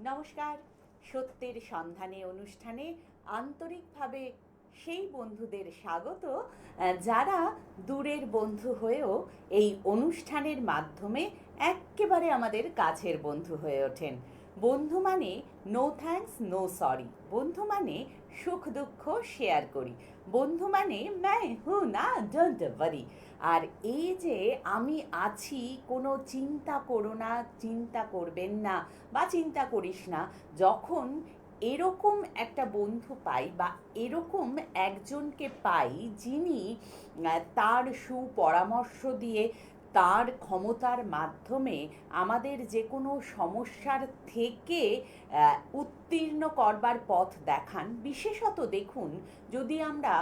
নমস্কার। সত্যের সন্ধানে অনুষ্ঠানে আন্তরিকভাবে সেই বন্ধুদের স্বাগত যারা দূরের বন্ধু হয়েও এই অনুষ্ঠানের মাধ্যমে একেবারে আমাদের কাছের বন্ধু হয়ে ওঠেন। বন্ধু মানে নো থ্যাঙ্কস নো সরি, বন্ধু মানে সুখ দুঃখ শেয়ার করি, বন্ধু মানে मैं हूँ না, ডোন্ট ওয়ারি। আর এই যে আমি আছি, কোনো চিন্তা করো না, চিন্তা করবেন না বা চিন্তা করিস না, যখন এরকম একটা বন্ধু পাই বা এরকম একজনকে পাই যিনি তার সুপরামর্শ দিয়ে, তার ক্ষমতার মাধ্যমে আমাদের যে কোনো সমস্যার থেকে উত্তীর্ণ করবার পথ দেখান। বিশেষত দেখুন, যদি আমরা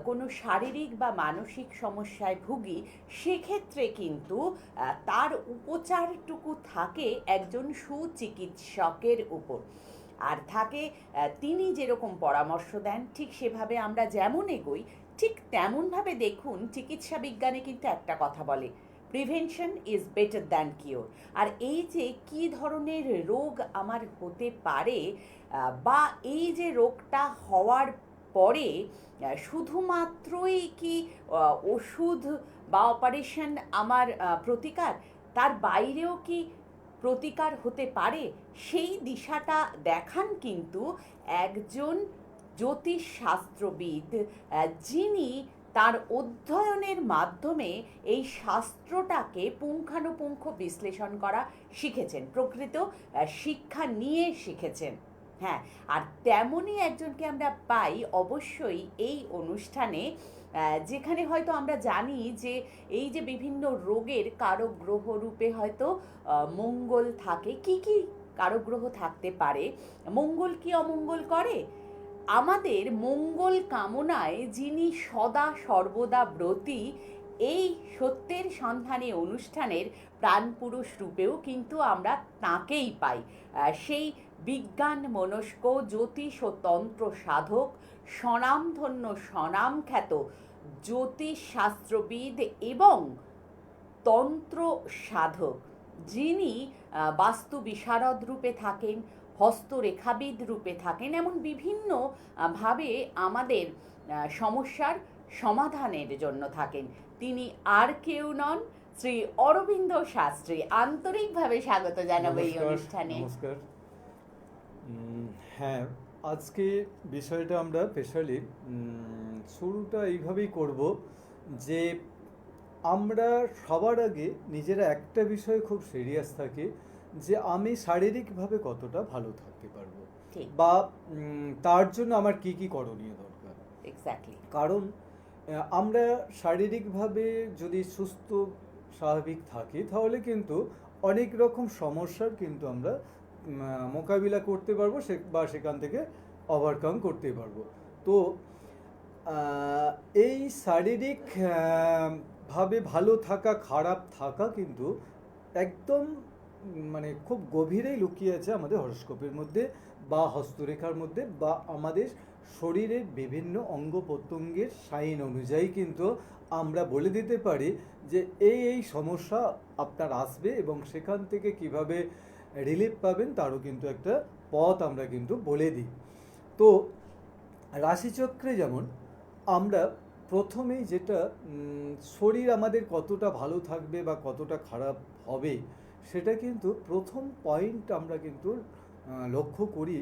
কোনো শারীরিক বা মানসিক সমস্যায় ভুগি, সেক্ষেত্রে কিন্তু তার উপচারটুকু থাকে একজন সুচিকিৎসকের উপর। আর থাকে তিনি যেরকম পরামর্শ দেন ঠিক সেভাবে আমরা যেমন এগোই, ঠিক তেমনভাবে দেখুন চিকিৎসা বিজ্ঞানে কিন্তু একটা কথা বলে, prevention is better than cure. আর এই যে কী ধরনের রোগ আমার হতে পারে বা এই যে রোগটা হওয়ার পরে শুধুমাত্রই কি ওষুধ বা অপারেশন আমার প্রতিকার, তার বাইরেও কি প্রতিকার হতে পারে, সেই দিশাটা দেখান কিন্তু একজন জ্যোতিষশাস্ত্রবিদ, যিনি তার অধ্যয়নের মাধ্যমে এই শাস্ত্রটাকে পুঙ্খানুপুঙ্খ বিশ্লেষণ করা শিখেছেন, প্রকৃত শিক্ষা নিয়ে শিখেছেন। হ্যাঁ, আর তেমনই একজনকে আমরা পাই অবশ্যই এই অনুষ্ঠানে, যেখানে হয়তো আমরা জানি যে এই যে বিভিন্ন রোগের কারক গ্রহ রূপে হয়তো মঙ্গল থাকে। কি কি কারক গ্রহ থাকতে পারে, মঙ্গল কি অমঙ্গল করে, আমাদের মঙ্গল কামনায় যিনি সদা সর্বদা ব্রতী, এই সত্যের সন্ধানে অনুষ্ঠানের প্রাণপুরুষ রূপেও কিন্তু আমরা তাঁকেই পাই। সেই বিজ্ঞান মনস্ক জ্যোতিষ ও তন্ত্র সাধক, স্বনামধন্য স্বনামখ্যাত জ্যোতিষশাস্ত্রবিদ এবং তন্ত্র সাধক, যিনি বাস্তু বিশারদ রূপে থাকেন, হস্তরেখাবিদ রূপে থাকেন, এমন বিভিন্ন ভাবে আমাদের সমস্যার সমাধানের জন্য থাকেন। তিনি আর কেউ নন, শ্রী অরবিন্দ শাস্ত্রী। আন্তরিকভাবে স্বাগত জানাবো এই অনুষ্ঠানে। নমস্কার। হ্যাঁ, আজকে বিষয়টা আমরা স্পেশালি শুরুটা এইভাবেই করব যে আমরা সবার আগে নিজেরা একটা বিষয়ে খুব সিরিয়াস থাকি, যে আমি শারীরিকভাবে কতটা ভালো থাকতে পারবো, বা তার জন্য আমার কি কি করণীয় দরকার। এক্স্যাক্টলি। কারণ আমরা শারীরিকভাবে যদি সুস্থ স্বাভাবিক থাকি, তাহলে কিন্তু অনেক রকম সমস্যার কিন্তু আমরা মোকাবিলা করতে পারবো, বা সেখান থেকে ওভারকাম করতে পারবো। তো এই শারীরিক ভাবে ভালো থাকা, খারাপ থাকা কিন্তু একদম মানে খুব গভীরেই লুকিয়ে আছে আমাদের হরস্কোপের মধ্যে, বা হস্তরেখার মধ্যে, বা আমাদের শরীরের বিভিন্ন অঙ্গ প্রত্যঙ্গের সাইন অনুযায়ী কিন্তু আমরা বলে দিতে পারি যে এই সমস্যা আপনার আসবে, এবং সেখান থেকে কিভাবে রিলিফ পাবেন তারও কিন্তু একটা পথ আমরা কিন্তু বলে দিই। তো রাশিচক্রে যেমন আমরা প্রথমেই যেটা শরীর আমাদের কতটা ভালো থাকবে বা কতটা খারাপ হবে, সেটা কিন্তু প্রথম পয়েন্ট আমরা কিন্তু লক্ষ্য করি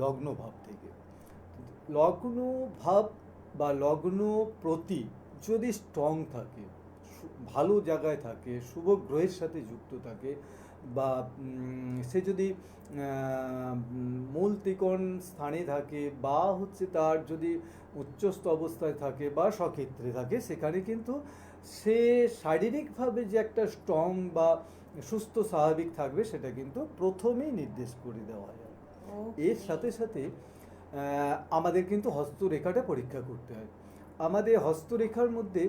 লগ্ন ভাব থেকে। লগ্ন ভাব বা লগ্ন প্রতি যদি স্ট্রং থাকে, ভালো জায়গায় থাকে, শুভ গ্রহের সাথে যুক্ত থাকে, বা সে যদি মূল ত্রিকোণ স্থানে থাকে, বা হচ্ছে তার যদি উচ্চস্থ অবস্থায় থাকে বা স্বক্ষেত্রে থাকে, সেখানে কিন্তু সে শারীরিকভাবে যে একটা স্ট্রং বা সুস্থ স্বাভাবিক থাকবে, সেটা কিন্তু প্রথমেই নির্দেশ করে দেওয়া যায়। এর সাথে সাথে আমাদের কিন্তু হস্তরেখাটা পরীক্ষা করতে হয়। আমাদের হস্তরেখার মধ্যে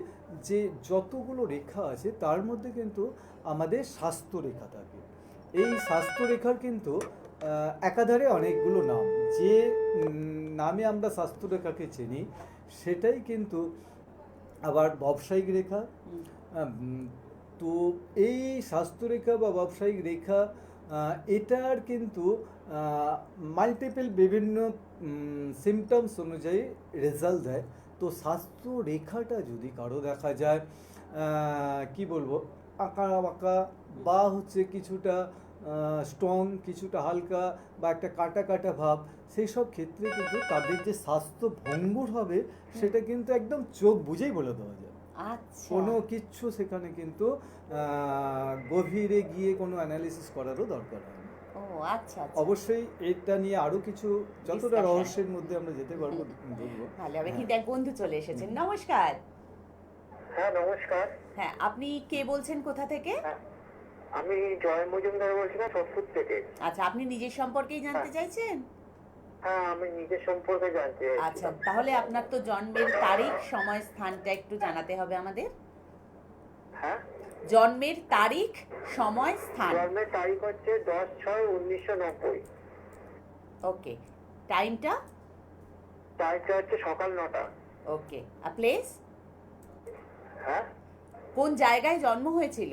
যে যতগুলো রেখা আছে, তার মধ্যে কিন্তু আমাদের স্বাস্থ্যরেখা থাকে। এই স্বাস্থ্যরেখার কিন্তু একাধারে অনেকগুলো নাম, যে নামে আমরা স্বাস্থ্যরেখাকে চিনি সেটাই কিন্তু আবার ব্যবসায়িক রেখা। তো এই স্বাস্থ্যরেখা বা ব্যবসায়িক রেখা এটার কিন্তু মাল্টিপল বিভিন্ন সিমটমস অনুযায়ী রেজাল্ট দেয়। তো স্বাস্থ্য রেখাটা যদি কারো দেখা যায় কি বলবো, আঁকা বাঁকা বা হচ্ছে কিছুটা স্ট্রং, কিছুটা হালকা বা একটা কাটা কাটা ভাব, সেই সব ক্ষেত্রে কিন্তু তাদের যে স্বাস্থ্য ভঙ্গুর হবে সেটা কিন্তু একদম চোখ বুঝেই বলে দেওয়া যায়। আচ্ছা, কোনো কিচ্ছু সেখানে কিন্তু গভীরে গিয়ে কোনো অ্যানালিসিস করারও দরকার হয় না। ও আচ্ছা আচ্ছা, অবশ্যই এটা নিয়ে আরো কিছু যতটা Discussion. রহস্যের মধ্যে আমরা যেতে পারবো বলবো। ভালো হবে। হ্যাঁ। কিন্তু এক বন্ধু চলে এসেছেন। নমস্কার। হ্যাঁ নমস্কার। হ্যাঁ, আপনি কে বলছেন, কোথা থেকে? হ্যাঁ, আমি জয় মজুমদার বলছিলাম সোদপুর থেকে। আচ্ছা, আপনি নিজের সম্পর্কেই জানতে হ্যাঁ। চাইছেন? হ্যাঁ আমি নিজের সম্পর্কে জানতে আচ্ছা, চাইছিলাম। তাহলে আপনার তো জন্মের তারিখ, সময়, স্থানটা একটু জানাতে হবে আমাদের। হ্যাঁ, জন্মের তারিখ, সময়, স্থান। জন্মের তারিখ হচ্ছে 10/6/1990। ওকে। টাইমটা? তারিখটা হচ্ছে সকাল 9টা। ওকে। আর প্লেস? হ্যাঁ, কোন জায়গায় জন্ম হয়েছিল?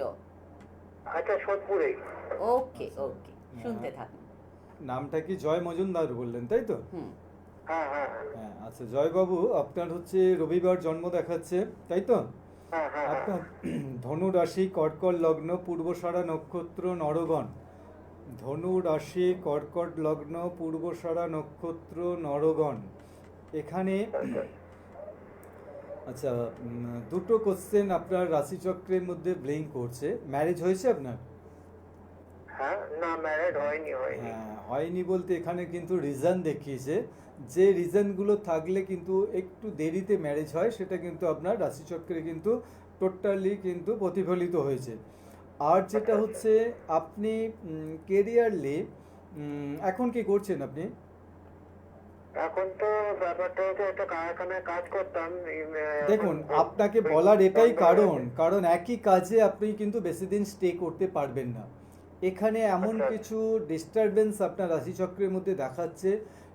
আচ্ছা সোদপুরেই। ওকে ওকে, শুনতে থাকুন। নামটা কি জয় মজুমদার বললেন, তাই তো? হুম। হ্যাঁ হ্যাঁ হ্যাঁ, আচ্ছা জয়বাবু, আপনার হচ্ছে রবিবার জন্ম দেখাচ্ছে, তাই তো? হ্যাঁ হ্যাঁ হ্যাঁ। আপনার ধনু রাশি, কর্কট লগ্ন, পূর্বসারা নক্ষত্র, নরগণ। ধনু রাশি, কর্কট লগ্ন, পূর্বসারা নক্ষত্র, নরগণ। এখানে আচ্ছা, দুটো কোশ্চেন আপনার রাশিচক্রের মধ্যে ব্লিঙ্ক করছে। ম্যারেজ হয়েছে আপনার? হ্যাঁ, না ম্যারেড হয়নি। হ্যাঁ, হয়নি বলতে এখানে কিন্তু রিজন দেখিয়েছে, যে রিজনগুলো থাকলে কিন্তু একটু দেরিতে ম্যারেজ হয়, সেটা কিন্তু আপনার রাশিচক্রে কিন্তু টোটালি কিন্তু প্রতিফলিত হয়েছে। আর যেটা হচ্ছে আপনি কেরিয়ারলি এখন কি করছেন আপনি? এখন তো ব্যাপারটা হচ্ছে একটা কারখানায় কাজ করতাম। দেখুন, আপনাকে বলার এটাই কারণ একই কাজে আপনি কিন্তু বেশি দিন স্টে করতে পারবেন না। এখানে এমন আচ্ছা। কিছু ডিস্টারবেন্স আপনার রাশিচক্রের মধ্যে দেখাচ্ছে,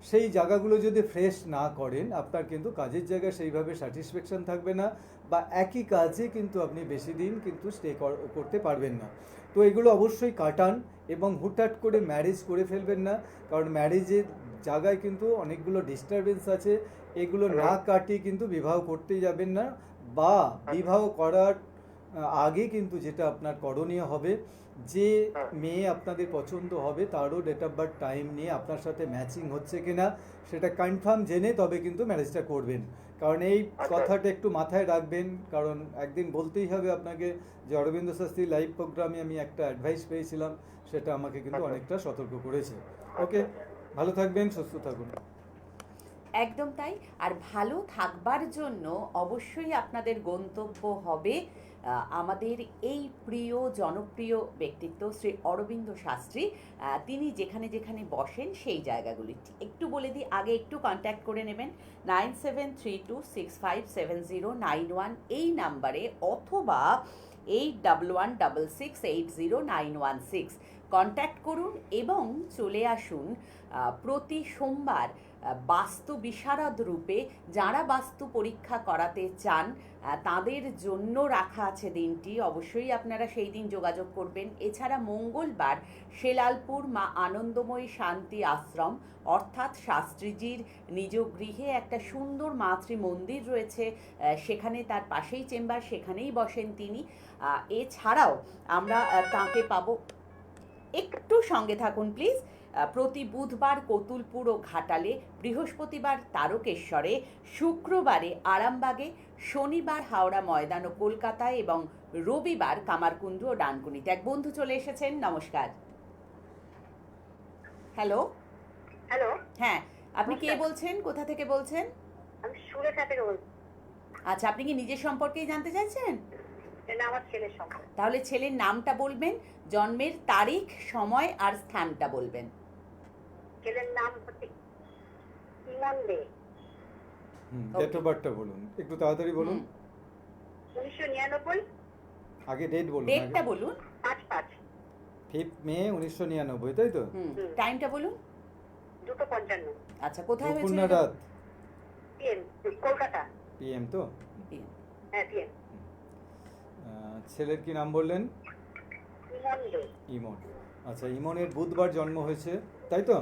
সেই জায়গাগুলো যদি ফ্রেশ না করেন আপনার কিন্তু কাজের জায়গায় সেইভাবে স্যাটিসফ্যাকশন থাকবে না, বা একই কাজে কিন্তু আপনি বেশি দিন কিন্তু স্টে করতে পারবেন না। তো এগুলো অবশ্যই কাটান এবং হুটহাট করে ম্যারেজ করে ফেলবেন না, কারণ ম্যারেজের জায়গায় কিন্তু অনেকগুলো ডিস্টারবেন্স আছে। এগুলো না কাটিয়ে কিন্তু বিবাহ করতে যাবেন না, বা বিবাহ করার আগে কিন্তু যেটা আপনার করণীয় হবে, যে মেয়ে আপনাদের পছন্দ হবে তারও ডেট অফ বার্থ টাইম নিয়ে আপনার সাথে ম্যাচিং হচ্ছে কিনা সেটা কনফার্ম জেনে তবে কিন্তু ম্যারেজটা করবেন। কারণ এই কথাটা একটু মাথায় রাখবেন, কারণ একদিন বলতেই হবে আপনাকে যে অরবিন্দ শাস্ত্রী লাইভ প্রোগ্রামে আমি একটা অ্যাডভাইস পেয়েছিলাম, সেটা আমাকে কিন্তু অনেকটা সতর্ক করেছে। ওকে, ভালো থাকবেন, সুস্থ থাকুন। একদম তাই। আর ভালো থাকবার জন্য অবশ্যই আপনাদের গন্তব্য হবে আমাদের এই প্রিয় জনপ্রিয় ব্যক্তিত্ব শ্রী অরবিন্দ শাস্ত্রী। তিনি যেখানে যেখানে বসেন সেই জায়গাগুলি একটু বলে দিই, আগে একটু কন্ট্যাক্ট করে নেবেন 9732657091 এই নাম্বারে, অথবা 8116680916 কন্ট্যাক্ট করুন এবং চলে আসুন প্রতি সোমবার বাস্তু বিশারদ রূপে। যারা বাস্তু পরীক্ষা করাতে চান তাদের জন্য রাখা আছে দিনটি, অবশ্যই আপনারা সেই দিন যোগাযোগ করবেন। এছাড়া মঙ্গলবার শেলালপুর মা আনন্দময়ী শান্তি আশ্রম অর্থাৎ শাস্ত্রীজির নিজ গৃহে একটা সুন্দর মাতৃ মন্দির রয়েছে, সেখানে তার পাশেই চেম্বার, সেখানেই বসেন তিনি। এছাড়াও আমরা তাঁকে পাবো, একটু সঙ্গে থাকুন প্লিজ, প্রতি বুধবার কতুলপুর ও ঘাটালে, বৃহস্পতিবার তারকেশ্বরে, শুক্রবারে আরামবাগে, শনিবার হাওড়া ময়দান ও কলকাতায় এবং রবিবার কামারকুণ্ডু ও ডানকুনিতে। এক বন্ধু চলে এসেছেন। নমস্কার। হ্যালো। হ্যালো, হ্যাঁ, আপনি কে বলছেন, কোথা থেকে বলছেন? আমি সুরেখা থেকে বলছি। আচ্ছা, আপনি কি নিজের সম্পর্কেই জানতে চাইছেন? এটা আমার ছেলের সম্পর্ক। তাহলে ছেলের নামটা বলবেন, জন্মের তারিখ, সময় আর স্থানটা বলবেন। ছেলের নাম হচ্ছে ইমন দে। ডেট অফ বার্থটা বলুন, একটু তাড়াতাড়ি বলুন। 1999 আগে ডেট বলুন। ডেটটা বলুন। 5/5 5 মে 1999, তাই তো? টাইমটা বলুন। 2:55 আচ্ছা, কোথায় দুপুর হয়েছিল? না রাত? PM, কলকাতা। PM তো? হ্যাঁ PM। ছেলের কি নাম বললেন? ইমন দে। ইমন। আচ্ছা, ইমনের বুধবার জন্ম হয়েছে, তাই তো?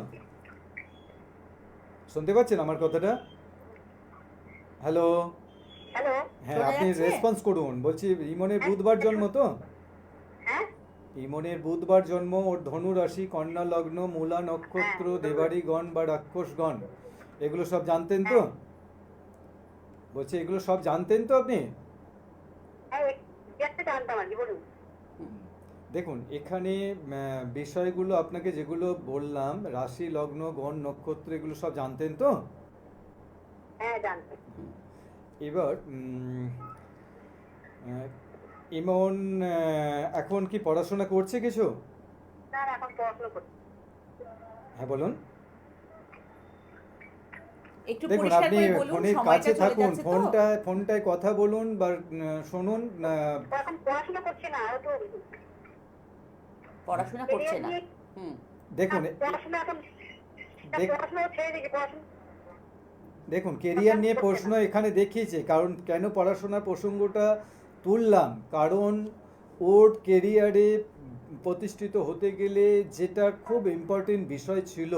শুনতে পাচ্ছেন আমার কথাটা? হ্যালো। হ্যালো। হ্যাঁ, শোনা আপনি যাচ্ছে? রেসপন্স করুন। বলছি ইমনের বুধবার জন্ম তো? হ্যাঁ ইমনের বুধবার জন্ম, ওর ধনু রাশি, কন্যা লগ্ন, মূলা নক্ষত্র, হ্যাঁ। দেবাড়ি গণ বা রাক্ষসগণ, এগুলো সব জানতেন তো? হ্যাঁ। বলছি এগুলো সব জানতেন তো আপনি? হ্যাঁ একটা জানতাম আর কি, বলুন। দেখুন এখানে বিষয়গুলো আপনাকে যেগুলো বললাম, রাশি লগ্ন গণ নক্ষত্র, এগুলো সব জানতেন তো? হ্যাঁ জানতাম। এবার ইমন এখন কি পড়াশোনা করছে কিছু? না না, এখন পড়াশোনা করছি। হ্যাঁ বলুন। একটু দেখুন পরিষ্কার আপনি করে বলুন, ফোনের সময়টা কাছে চলে থাকুন, যাচ্ছে তো। ফোনটায় কথা বলুন বা শুনুন। ও এখন পড়াশোনা করছে না, ও তো পড়াশোনা করছে না। career হুম। দেখুন নিয়ে- পড়াশোনা এখন দেখ- পড়াশোনা ছেড়ে দিয়েছে, পড়াশোনা। দেখুন কেরিয়ার নিয়ে প্রশ্ন এখানে দেখিয়েছে, কারণ কেন পড়াশোনার প্রসঙ্গটা তুললাম, কারণ ওর কেরিয়ারে প্রতিষ্ঠিত হতে গেলে যেটা খুব ইম্পর্টেন্ট বিষয় ছিল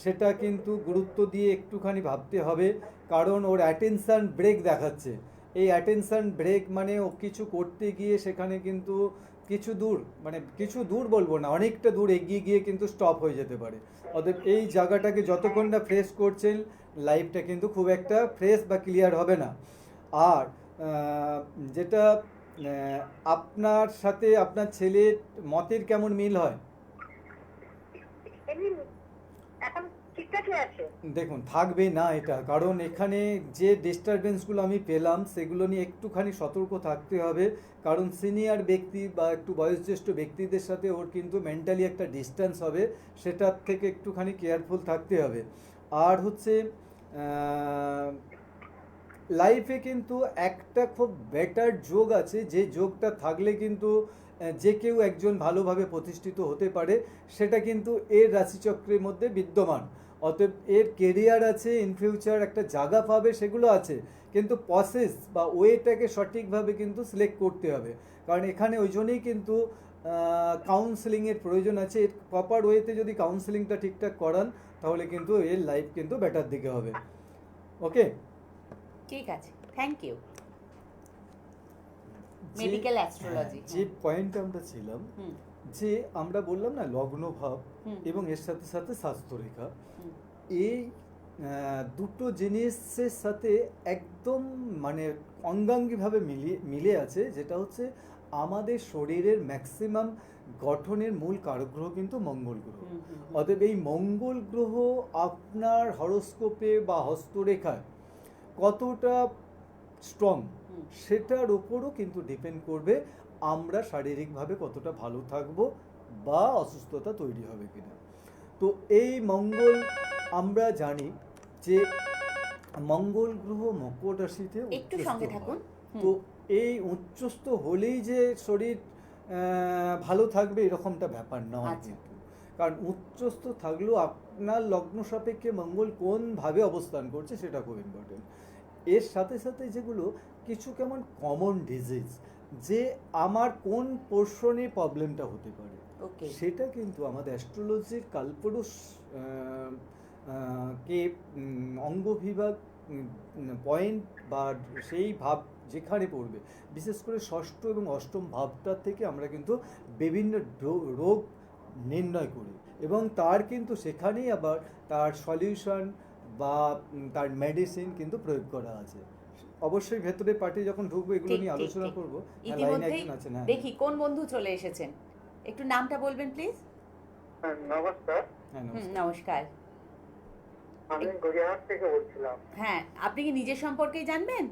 সেটা কিন্তু গুরুত্ব দিয়ে একটুখানি ভাবতে হবে, কারণ ওর অ্যাটেনশান ব্রেক দেখাচ্ছে। এই অ্যাটেনশান ব্রেক মানে ও কিছু করতে গিয়ে সেখানে কিন্তু কিছু দূর বলবো না, অনেকটা দূর এগিয়ে গিয়ে কিন্তু স্টপ হয়ে যেতে পারে। অতএব এই জায়গাটাকে যতক্ষণ না ফ্রেশ করছেন, লাইফটা কিন্তু খুব একটা ফ্রেশ বা ক্লিয়ার হবে না। আর যেটা আপনার সাথে আপনার ছেলের মতের কেমন মিল হয়? এমনি এখন ঠিকঠাকই আছে। দেখুন থাকবে না এটা, কারণ এখানে যে ডিস্টারবেন্সগুলো আমি পেলাম সেগুলো নিয়ে একটুখানি সতর্ক থাকতে হবে, কারণ সিনিয়র ব্যক্তি বা একটু বয়োজ্যেষ্ঠ ব্যক্তিদের সাথে ওর কিন্তু মেন্টালি একটা ডিস্টেন্স হবে, সেটার থেকে একটুখানি কেয়ারফুল থাকতে হবে। আর হচ্ছে লাইফে কিন্তু একটা খুব বেটার যোগ আছে, যে যোগটা থাকলে কিন্তু যে কেউ একজন ভালোভাবে প্রতিষ্ঠিত হতে পারে, সেটা কিন্তু এর রাশিচক্রের মধ্যে বিদ্যমান। অতএব এর কেরিয়ার আছে, ইন ফিউচার একটা জায়গা পাবে, সেগুলো আছে, কিন্তু প্রসেস বা ওয়েটাকে সঠিকভাবে কিন্তু সিলেক্ট করতে হবে। কারণ এখানে ওই জন্যই কিন্তু কাউন্সেলিংয়ের প্রয়োজন আছে। এর প্রপার ওয়েতে যদি কাউন্সেলিংটা ঠিকঠাক করান, তাহলে কিন্তু এর লাইফ কিন্তু বেটার দিকে হবে। ওকে, ঠিক আছে, থ্যাংক ইউ। Medical astrology. যে পয়েন্টে আমরা ছিলাম, হুম। যে আমরা বললাম না লগ্ন ভাব হুম। এবং এর সাথে সাথে স্বাস্থ্যরেখা, হুম। এই দুটো জিনিসের সাথে একদম মানে অঙ্গাঙ্গিভাবে মিলে আছে, যেটা হচ্ছে আমাদের শরীরের ম্যাক্সিমাম গঠনের মূল কারক গ্রহ কিন্তু মঙ্গল গ্রহ। হুম, হুম, হুম। অতএব এই মঙ্গল গ্রহ আপনার হরোস্কোপে বা হস্তরেখায় কতটা স্ট্রং, হুম। সেটার উপরও কিন্তু ডিপেন্ড করবে আমরা শারীরিকভাবে কতটা ভালো থাকবো বা অসুস্থতা তৈরি হবে কিনা। তো এই মঙ্গল, আমরা জানি যে মঙ্গল গ্রহ মকর রাশিতে একটু উচ্চস্থ সঙ্গে হয়। থাকুন। হুম। তো এই উচ্চস্থ হলেই যে শরীর ভালো থাকবে এরকমটা ব্যাপার নয় আচ্ছা। কিন্তু, কারণ উচ্চস্থ থাকলেও আপনার লগ্ন সাপেক্ষে মঙ্গল কোনভাবে অবস্থান করছে সেটা খুব ইম্পর্টেন্ট। এর সাথে সাথে যেগুলো কিছু কেমন কমন ডিজিজ, যে আমার কোন পোর্শনে প্রবলেমটা হতে পারে, ওকে। সেটা কিন্তু আমাদের অ্যাস্ট্রোলজির কালপুরুষ কে অঙ্গবিভাগ পয়েন্ট বা সেই ভাব যেখানে পড়বে, বিশেষ করে ষষ্ঠ এবং অষ্টম ভাবটার থেকে আমরা কিন্তু বিভিন্ন রোগ নির্ণয় করি, এবং তার কিন্তু সেখানেই আবার তার সলিউশন বা তার মেডিসিন কিন্তু প্রয়োগ করা আছে। অবশ্যই ভেতরে পার্টি যখন ঢুকবো এগুলো ঠিক, নিয়ে ঠিক, আলোচনা ঠিক। করবো। লাইনে ইতিমধ্যেই একজন আছেন, হ্যাঁ দেখি কোন বন্ধু চলে এসেছেন। একটু নামটা বলবেন প্লিজ। হ্যাঁ, নমস্কার। হ্যাঁ হুম, নমস্কার। নমস্কার। আমি গড়িয়াহাট থেকে বলছিলাম। হ্যাঁ, আপনি কি নিজের সম্পর্কেই জানবেন?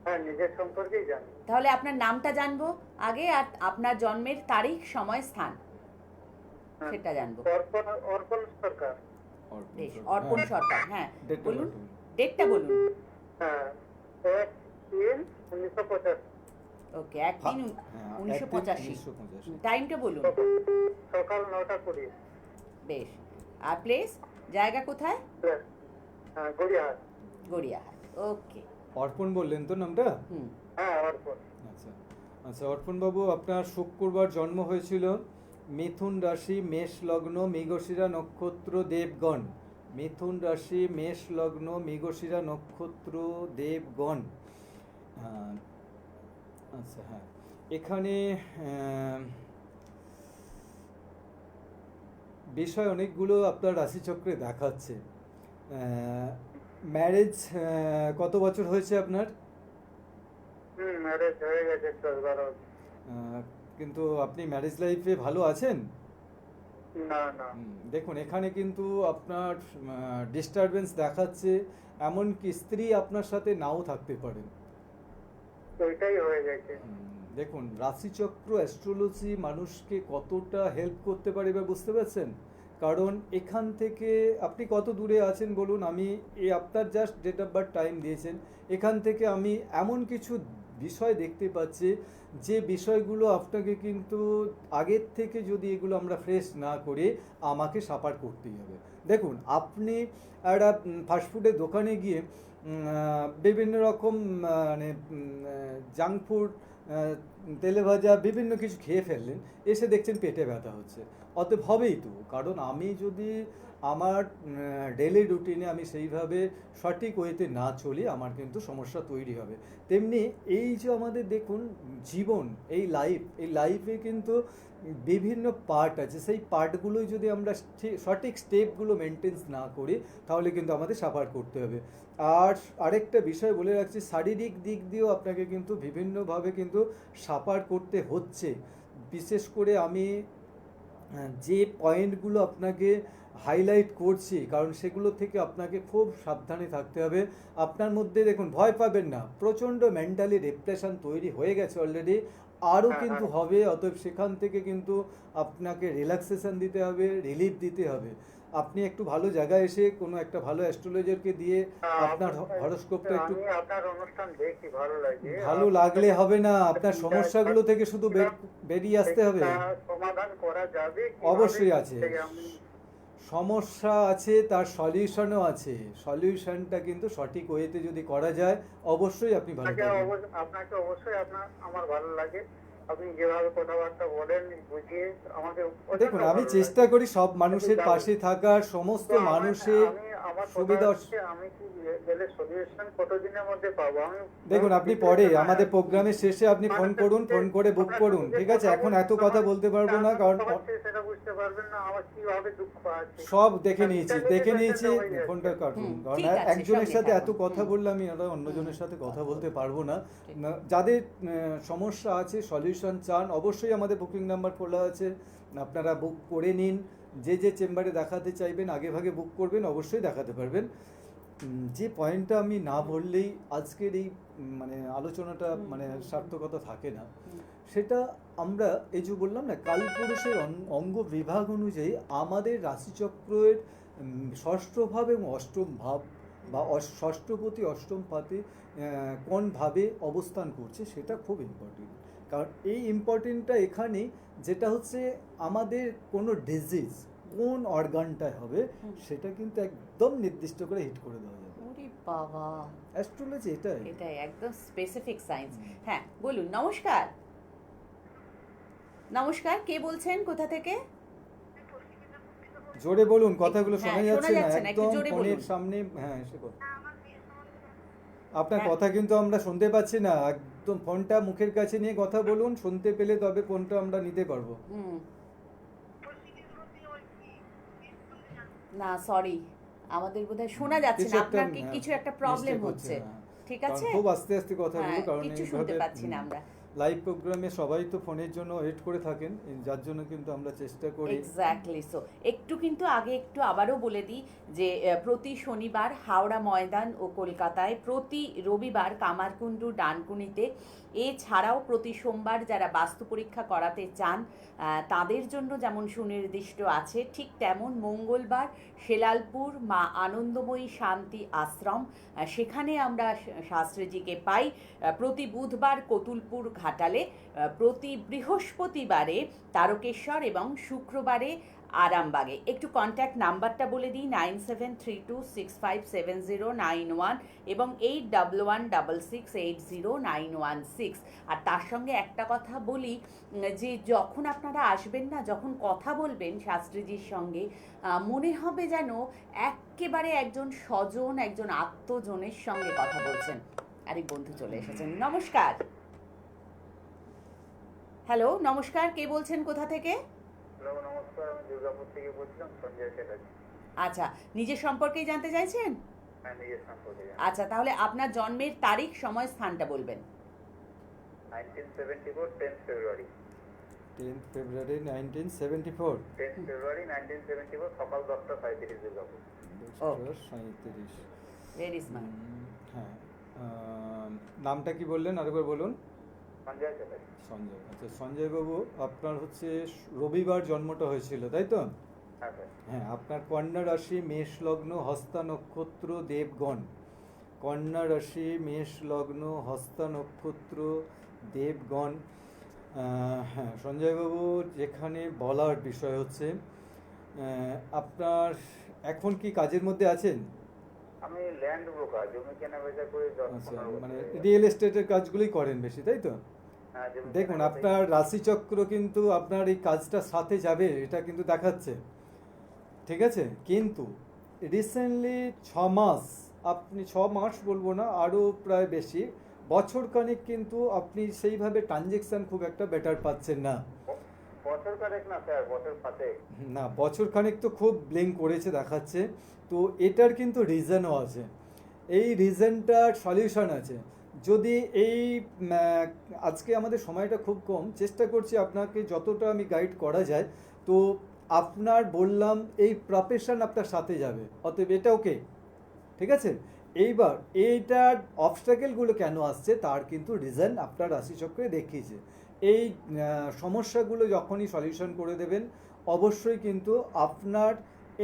হ্যাঁ, নিজের সম্পর্কেই জানি। তাহলে আপনার নামটা জানবো আগে, আর আপনার জন্মের তারিখ, সময়, স্থান হ্যাঁ। সেটা জানবো। অর্পণ অর্পণ সরকার। বেশ, অর্পণ সরকার। হ্যাঁ, ডেটটা বলুন, বলুন। ডেটটা বলুন। হ্যাঁ, 1-3-1985। ওকে, 1-3-1985। 1985। টাইমটা বলুন। সকাল 9:20। বেশ। আর প্লেস, জায়গা কোথায়? হ্যাঁ, গড়িয়াহাট। গড়িয়াহাট। ওকে। অর্পণ বললেন তো নামটা? হ্যাঁ, অর্পণ। আচ্ছা আচ্ছা, অর্পণ বাবু আপনার শুক্রবার জন্ম হয়েছিল মিথুন রাশি, মেষ লগ্ন, মৃগশিরা নক্ষত্র, দেবগণ। মিথুন রাশি, মেষ লগ্ন, মৃগশিরা নক্ষত্র, দেবগণ। আহ, আচ্ছা, হ্যাঁ, এখানে বিষয় অনেকগুলো আপনার রাশিচক্রে দেখাচ্ছে। ম্যারেজ কত বছর হয়েছে আপনার? ম্যারেজ হয়ে গেছে 10-12 বছর। আহ, কিন্তু আপনি ম্যারেজ লাইফে ভালো আছেন? না না, দেখুন, এখানে কিন্তু আপনার ডিস্টারবেন্স দেখাচ্ছে, এমনকি স্ত্রী আপনার সাথে নাও থাকতে পারেন। ওইটাই হয়ে গেছে। দেখুন, রাশিচক্র অ্যাস্ট্রোলজি মানুষকে কতটা হেল্প করতে পারে এবার বুঝতে পারছেন? কারণ এখান থেকে আপনি কত দূরে আছেন বলুন, আমি এই আপনার just date of birth time দিয়েছেন, এখান থেকে আমি এমন কিছু বিষয় দেখতে পাচ্ছি যে বিষয়গুলো আপনাকে কিন্তু আগের থেকে যদি এগুলো আমরা ফ্রেশ না করে আমাকে সাপার করতেই হবে। দেখুন, আপনি একটা ফাস্টফুডের দোকানে গিয়ে বিভিন্ন রকম মানে জাঙ্ক ফুড, তেলে ভাজা বিভিন্ন কিছু খেয়ে ফেললেন, এসে দেখছেন পেটে ব্যথা হচ্ছে। অতএব হবেই তো, কারণ আমি যদি আমার ডেলি রুটিনে আমি সেইভাবে সঠিক ওয়েতে না চলি, আমার কিন্তু সমস্যা তৈরি হবে। তেমনি এই যে আমাদের দেখুন জীবন, এই লাইফে কিন্তু বিভিন্ন পার্ট আছে, সেই পার্টগুলোই যদি আমরা সঠিক স্টেপগুলো মেনটেন্স না করি তাহলে কিন্তু আমাদের সাফার করতে হবে। আর আরেকটা বিষয় বলে রাখছি, শারীরিক দিক দিয়েও আপনাকে কিন্তু বিভিন্নভাবে কিন্তু সাফার করতে হচ্ছে। বিশেষ করে আমি যে পয়েন্টগুলো আপনাকে হাইলাইট করছি, কারণ সেগুলো থেকে আপনাকে খুব সাবধানে থাকতে হবে। আপনার মধ্যে দেখুন, ভয় পাবেন না, প্রচণ্ড মেন্টালি ডিপ্রেশন তৈরি হয়ে গেছে অলরেডি, আরও কিন্তু হবে। অতএব সেখান থেকে কিন্তু আপনাকে রিল্যাক্সেশন দিতে হবে, রিলিফ দিতে হবে। আপনি একটু ভালো জায়গায় এসে কোনো একটা ভালো অ্যাস্ট্রোলজারকে দিয়ে আপনার হরোস্কোপটা একটু, আমি আপনার অনুষ্ঠান দেখি, ভালো লাগে। ভালো লাগলে হবে না, আপনার সমস্যাগুলো থেকে শুধু বেরিয়ে আসতে হবে। সমাধান করা যাবে? অবশ্যই আছে, সমস্যা আছে, তার সলিউশনও আছে। সলিউশনটা কিন্তু সঠিক ওয়েতে যদি করা যায় অবশ্যই আপনি ভালো থাকবেন। আপনাকে অবশ্যই আমার ভালো লাগে। আপনি যেভাবে কথাবার্তা বলেন, বুঝিয়ে আমাকে দেখুন, আমি চেষ্টা করি সব মানুষের পাশে থাকার, সমস্ত মানুষের সুবিধা। আমি কি গেলে সলিউশন কতদিনের মধ্যে পাবো? আমি দেখুন, আপনি পরে আমাদের প্রোগ্রামের শেষে আপনি ফোন করুন, ফোন করে বুক করুন, ঠিক আছে? এখন এত কথা বলতে পারবো না, কারণ সেটা বুঝতে পারবেন না আমার কিভাবে দুঃখ আছে। সব দেখে নিয়েছি, ফোনটা কাটুন। কারণ ঠিক আছে, একজনের সঙ্গে সাথে থাকুন। এত কথা বললে আমি আরো অন্যজনের সাথে কথা বলতে পারবো না। যাদের সমস্যা আছে, সলিউশন চান, অবশ্যই আমাদের বুকিং নাম্বার খোলা আছে, আপনারা বুক করে নিন। যে যে চেম্বারে দেখাতে চাইবেন আগে ভাগে বুক করবেন, অবশ্যই দেখাতে পারবেন। যে পয়েন্টটা আমি না বললেই আজকের এই মানে আলোচনাটা মানে সার্থকতা থাকে না, সেটা আমরা এই যে বললাম না, কালপুরুষের অঙ্গ বিভাগ অনুযায়ী আমাদের রাশিচক্রের ষষ্ঠ ভাব এবং অষ্টম ভাব বা ষষ্ঠপতি অষ্টম পাতে কোন ভাবে অবস্থান করছে সেটা খুব ইম্পর্টেন্ট। কারণ এই ইম্পর্টেন্টটা এখানে যেটা হচ্ছে আমাদের কোনো ডিজিজ কোন অর্গানটায় হবে সেটা কিন্তু একদম নির্দিষ্ট করে হিট করে দেওয়া যাবে। ওরে বাবা, অ্যাস্ট্রোলজি এটাই একদম স্পেসিফিক সায়েন্স। হ্যাঁ, বলুন। নমস্কার, নমস্কার, কে বলছেন, কোথা থেকে? জোরে বলুন, কথাগুলো হ্যাঁ, শোনা যাচ্ছে না, একটু একদম জোরে ফোনের বলুন। সামনে। হ্যাঁ, এসে কথা, আপনার হ্যাঁ। কথা কিন্তু আমরা শুনতে পাচ্ছি না, একদম ফোনটা মুখের কাছে নিয়ে কথা বলুন, শুনতে পেলে তবে ফোনটা আমরা নিতে পারবো। না, সরি, আমাদের বোধহয় শোনা যাচ্ছে কিছু না, একটা, আপনার কি কিছু একটা প্রবলেম mistake হচ্ছে, হ্যাঁ। ঠিক কারণ আছে? খুব আস্তে আস্তে কথা বলো, হ্যাঁ, কারণ কিছু এইভাবে শুনতে পাচ্ছি না আমরা। লাইভ প্রোগ্রামে সবাই তো ফোনের জন্য ওয়েট করে থাকেন, যার জন্য কিন্তু আমরা চেষ্টা করি। এক্স্যাক্টলি। সো একটু কিন্তু আগে একটু আবারও বলে দিই যে প্রতি শনিবার হাওড়া ময়দান ও কলকাতায়, প্রতি রবিবার কামারকুণ্ডু ডানকুনিতে, এছাড়াও প্রতি সোমবার যারা বাস্তু পরীক্ষা করাতে চান তাদের জন্য যেমন সুনির্দিষ্ট আছে, ঠিক তেমন মঙ্গলবার শেলালপুর মা আনন্দময়ী শান্তি আশ্রম, সেখানে আমরা শাস্ত্রীজিকে পাই। প্রতি বুধবার কতুলপুর ঘাটালে, প্রতি বৃহস্পতিবারে তারকেশ্বর এবং শুক্রবারে আরামবাগে। একটু কন্ট্যাক্ট নাম্বারটা বলে দিই, 9732657091 এবং 8116680916। আর তার সঙ্গে একটা কথা বলি, যে যখন আপনারা আসবেন না, যখন কথা বলবেন শাস্ত্রীজির সঙ্গে, মনে হবে যেন একেবারে একজন স্বজন, একজন আত্মজনের সঙ্গে কথা বলছেন। আরেক বন্ধু চলে এসেছেন। নমস্কার। হ্যালো, নমস্কার, কে বলছেন, কোথা থেকে? হ্যালো, নমস্কার, আমি দুর্গাপুর থেকে বলছিলাম, সঞ্জয় চ্যাটার্জি। আচ্ছা, নিজের সম্পর্কেই জানতে চাইছেন? হ্যাঁ, নিজের সম্পর্কে আচ্ছা, তাহলে আপনার জন্মের তারিখ, সময়, স্থানটা বলবেন। 1974, 10th ফেব্রুয়ারি। 10th ফেব্রুয়ারি 1974। 10th ফেব্রুয়ারি 1974, সকাল 10:37 দুর্গাপুর। 37। Very smart. হ্যাঁ, নামটা কি বললেন আরেকবার বলুন? সঞ্জয় চ্যাটার্জি। সঞ্জয়। আচ্ছা সঞ্জয় বাবু, আপনার হচ্ছে রবিবার জন্মটা হয়েছিল, তাই তো? হ্যাঁ স্যার। হ্যাঁ, আপনার কন্যা রাশি, মেষ লগ্ন, হস্তা নক্ষত্র, দেবগণ। কন্যা রাশি, মেষ লগ্ন, হস্তা নক্ষত্র, দেবগণ। হ্যাঁ সঞ্জয়বাবু, যেখানে বলার বিষয় হচ্ছে, আপনার এখন কি কাজের মধ্যে আছেন? আমি ল্যান্ড ব্রোকার, জমি কেনা বেচা করে আচ্ছা, মানে রিয়েল এস্টেটের কাজগুলোই করেন বেশি, তাই তো? দেখুন, আপনার রাশিচক্র কিন্তু আপনার এই কাজটার সাথে যাবে, এটা কিন্তু দেখাচ্ছে, ঠিক আছে? কিন্তু রিসেন্টলি 6 মাস, আপনি 6 মাস বলবো না, আরও প্রায় বেশি, বছর খানিক কিন্তু আপনি সেইভাবে ট্রানজেকশন খুব একটা বেটার পাচ্ছেন না। বছর কারেক না স্যার, বছর 5 না, বছর খানিক তো খুব ব্লিঙ্ক করেছে দেখাচ্ছে। তো এটার কিন্তু রিজনও আছে, এই রিজনটার সলিউশন আছে। যদি এই আজকে আমাদের সময়টা খুব কম, চেষ্টা করছি আপনাকে যতটা আমি গাইড করা যায়। তো আপনার বললাম এই প্রফেশন আপনার সাথে যাবে, অতএব এটা ওকে, ঠিক আছে? এইবার এইটার অবস্ট্যাকেলগুলো কেন আসছে তার কিন্তু রিজন আপনার রাশিচক্রে দেখিয়েছে। এই সমস্যাগুলো যখনই সলিউশন করে দেবেন, অবশ্যই কিন্তু আপনার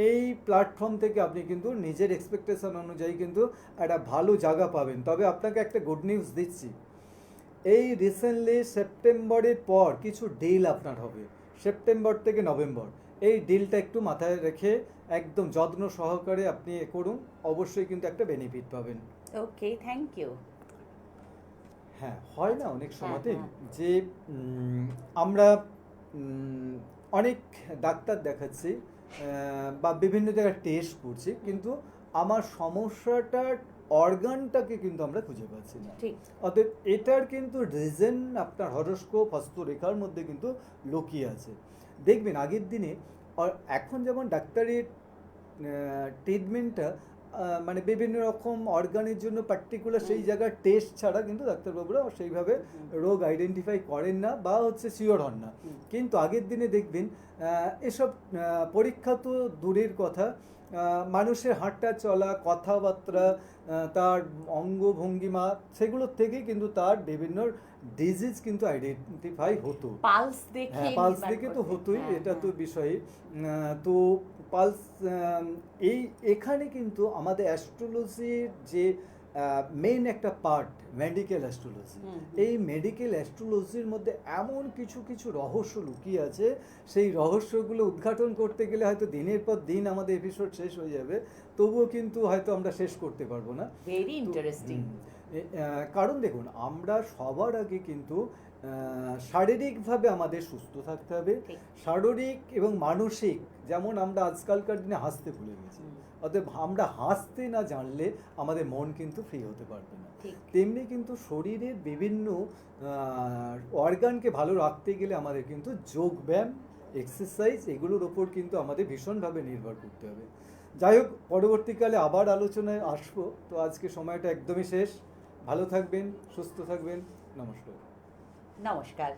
এই প্ল্যাটফর্ম থেকে আপনি কিন্তু নিজের এক্সপেকটেশন অনুযায়ী কিন্তু একটা ভালো জায়গা পাবেন। তবে আপনাকে একটা গুড নিউজ দিচ্ছি, এই রিসেন্টলি সেপ্টেম্বরের পর কিছু ডিল আপনার হবে, সেপ্টেম্বর থেকে নভেম্বর। এই ডিলটা একটু মাথায় রেখে একদম যত্ন সহকারে আপনি এ করুন, অবশ্যই কিন্তু একটা বেনিফিট পাবেন। ওকে, থ্যাংক ইউ। হ্যাঁ, হয় না অনেক সময়তে হ্যাঁ। যে আমরা অনেক ডাক্তার দেখাচ্ছি, বা বিভিন্ন জায়গায় টেস্ট করছি, কিন্তু আমার সমস্যাটার অর্গানটাকে কিন্তু আমরা খুঁজে পাচ্ছি না। ঠিক। অতএব এটার কিন্তু রিজন আপনার হরোস্কোপ, হস্তরেখার মধ্যে কিন্তু লুকিয়ে আছে। দেখবেন আগের দিনে, এখন যেমন ডাক্তারের ট্রিটমেন্টটা মানে বিভিন্ন রকম অর্গানের জন্য পার্টিকুলার সেই জায়গার টেস্ট ছাড়া কিন্তু ডাক্তারবাবুরা সেইভাবে রোগ আইডেন্টিফাই করেন না বা হচ্ছে শিওর হন না। কিন্তু আগের দিনে দেখবেন এসব পরীক্ষা তো দূরের কথা, মানুষের হাঁটা চলা, কথাবার্তা, তার অঙ্গভঙ্গিমা, সেগুলোর থেকে কিন্তু তার বিভিন্ন ডিজিজ কিন্তু আইডেন্টিফাই হতো। পালস দেখে, হ্যাঁ, পালস দেখে তো হতোই, এটা তো বিষয়। তো পালস, এখানে কিন্তু আমাদের অ্যাস্ট্রোলজির যে মেইন একটা পার্ট, মেডিকেল অ্যাস্ট্রোলজি, এই মেডিকেল অ্যাস্ট্রোলজির মধ্যে এমন কিছু কিছু রহস্য লুকিয়ে আছে, সেই রহস্যগুলো উদ্ঘাটন করতে গেলে হয়তো দিনের পর দিন আমাদের এপিসোড শেষ হয়ে যাবে, তবুও কিন্তু হয়তো আমরা শেষ করতে পারবো না। Very interesting. কারণ দেখুন, আমরা সবার আগে কিন্তু শারীরিকভাবে আমাদের সুস্থ থাকতে হবে, শারীরিক এবং মানসিক। যেমন আমরা আজকালকার দিনে হাসতে ভুলে গেছি, অতএব আমরা হাসতে না জানলে আমাদের মন কিন্তু ফ্রি হতে পারবে না। তেমনি কিন্তু শরীরের বিভিন্ন অর্গানকে ভালো রাখতে গেলে আমাদের কিন্তু যোগব্যায়াম, এক্সারসাইজ, এগুলোর ওপর কিন্তু আমাদের ভীষণভাবে নির্ভর করতে হবে। যাই হোক, পরবর্তীকালে আবার আলোচনায় আসবো। তো আজকে সময়টা একদমই শেষ। ভালো থাকবেন, সুস্থ থাকবেন, নমস্কার। নমস্কার।